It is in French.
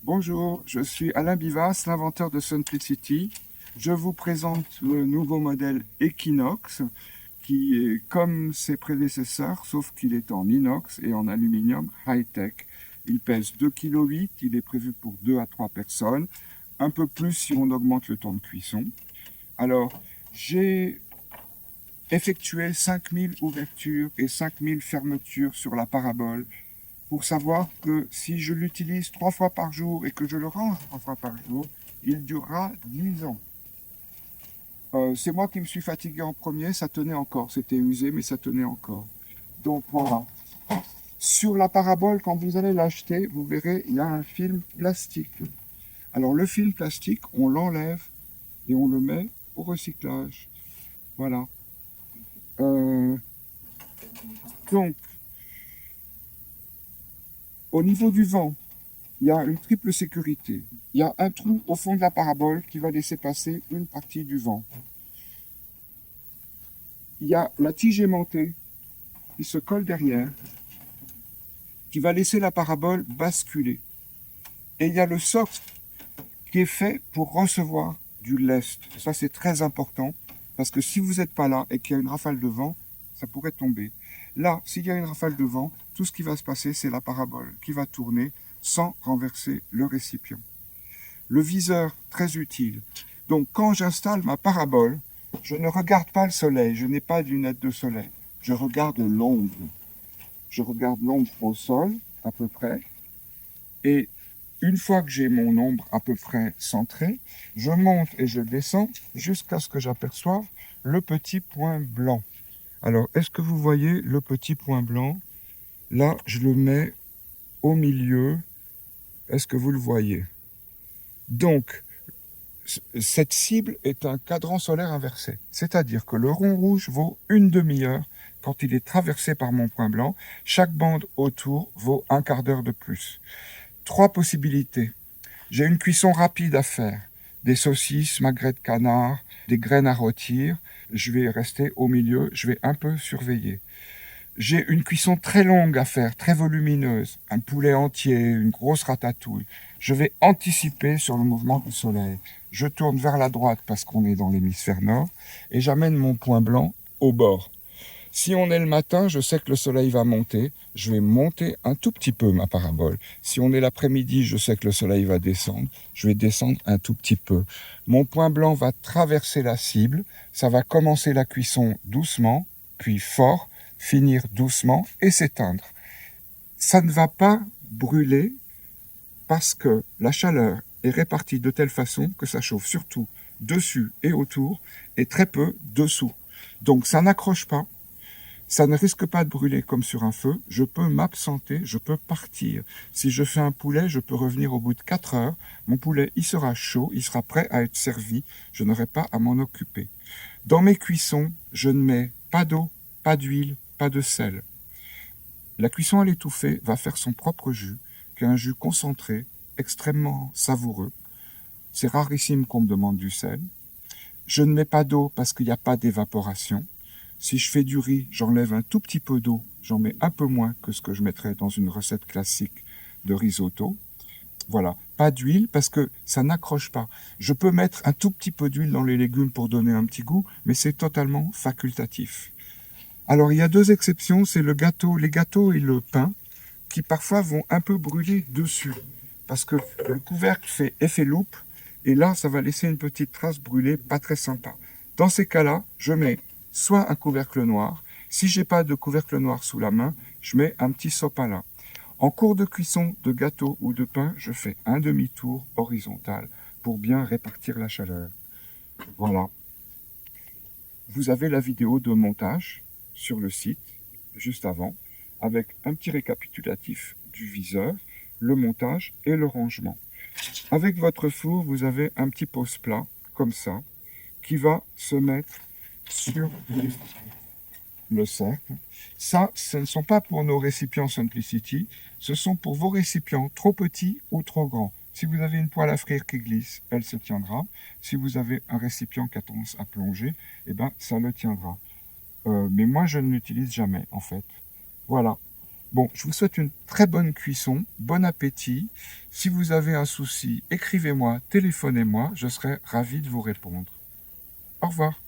Bonjour, je suis Alain Bivas, l'inventeur de Simplicity. Je vous présente le nouveau modèle Equinox qui est comme ses prédécesseurs, sauf qu'il est en inox et en aluminium high-tech. Il pèse 2,8 kg, il est prévu pour 2 à 3 personnes, un peu plus si on augmente le temps de cuisson. Alors, j'ai effectué 5000 ouvertures et 5000 fermetures sur la parabole pour savoir que si je l'utilise 3 fois par jour et que je le range 3 fois par jour, il durera 10 ans. C'est moi qui me suis fatigué en premier, ça tenait encore. C'était usé, mais ça tenait encore. Donc voilà. Sur la parabole, quand vous allez l'acheter, vous verrez, il y a un film plastique. Alors le film plastique, on l'enlève et on le met au recyclage. Voilà. Euh, donc, au niveau du vent, il y a une triple sécurité. Il y a un trou au fond de la parabole qui va laisser passer une partie du vent. Il y a la tige aimantée qui se colle derrière, qui va laisser la parabole basculer. Et il y a le socle qui est fait pour recevoir du lest. Ça, c'est très important, parce que si vous n'êtes pas là et qu'il y a une rafale de vent, ça pourrait tomber. Là, s'il y a une rafale de vent, tout ce qui va se passer, c'est la parabole qui va tourner sans renverser le récipient. Le viseur, très utile. Donc, quand j'installe ma parabole, je ne regarde pas le soleil, je n'ai pas de lunettes de soleil. Je regarde l'ombre. Je regarde l'ombre au sol, à peu près, et une fois que j'ai mon ombre à peu près centrée, je monte et je descends jusqu'à ce que j'aperçoive le petit point blanc. Alors, est-ce que vous voyez le petit point blanc? Là, je le mets au milieu. Est-ce que vous le voyez? Donc, cette cible est un cadran solaire inversé. C'est-à-dire que le rond rouge vaut une demi-heure quand il est traversé par mon point blanc. Chaque bande autour vaut un quart d'heure de plus. 3 possibilités. J'ai une cuisson rapide à faire. Des saucisses, magrets de canard, des graines à rôtir. Je vais rester au milieu, je vais un peu surveiller. J'ai une cuisson très longue à faire, très volumineuse. Un poulet entier, une grosse ratatouille. Je vais anticiper sur le mouvement du soleil. Je tourne vers la droite parce qu'on est dans l'hémisphère nord et j'amène mon point blanc au bord. Si on est le matin, je sais que le soleil va monter. Je vais monter un tout petit peu ma parabole. Si on est l'après-midi, je sais que le soleil va descendre. Je vais descendre un tout petit peu. Mon point blanc va traverser la cible. Ça va commencer la cuisson doucement, puis fort, finir doucement et s'éteindre. Ça ne va pas brûler parce que la chaleur est répartie de telle façon que ça chauffe surtout dessus et autour et très peu dessous. Donc ça n'accroche pas. Ça ne risque pas de brûler comme sur un feu. Je peux m'absenter, je peux partir. Si je fais un poulet, je peux revenir au bout de 4 heures. Mon poulet, il sera chaud, il sera prêt à être servi. Je n'aurai pas à m'en occuper. Dans mes cuissons, je ne mets pas d'eau, pas d'huile, pas de sel. La cuisson à l'étouffée va faire son propre jus, qui est un jus concentré, extrêmement savoureux. C'est rarissime qu'on me demande du sel. Je ne mets pas d'eau parce qu'il n'y a pas d'évaporation. Si je fais du riz, j'enlève un tout petit peu d'eau, j'en mets un peu moins que ce que je mettrais dans une recette classique de risotto. Voilà, pas d'huile parce que ça n'accroche pas. Je peux mettre un tout petit peu d'huile dans les légumes pour donner un petit goût, mais c'est totalement facultatif. Alors il y a 2 exceptions, c'est le gâteau, les gâteaux et le pain, qui parfois vont un peu brûler dessus, parce que le couvercle fait effet loupe, et là ça va laisser une petite trace brûlée, pas très sympa. Dans ces cas-là, je mets soit un couvercle noir. Si j'ai pas de couvercle noir sous la main, je mets un petit sopalin. En cours de cuisson de gâteau ou de pain, je fais un demi-tour horizontal pour bien répartir la chaleur. Voilà. Vous avez la vidéo de montage sur le site, juste avant, avec un petit récapitulatif du viseur, le montage et le rangement. Avec votre four, vous avez un petit pose-plat, comme ça, qui va se mettre sur le cercle. Ça, ce ne sont pas pour nos récipients Simplicity, ce sont pour vos récipients trop petits ou trop grands. Si vous avez une poêle à frire qui glisse, elle se tiendra. Si vous avez un récipient qui a tendance à plonger, eh ben, ça le tiendra. Mais moi, je ne l'utilise jamais, en fait. Voilà. Bon, je vous souhaite une très bonne cuisson, bon appétit. Si vous avez un souci, écrivez-moi, téléphonez-moi, je serai ravi de vous répondre. Au revoir.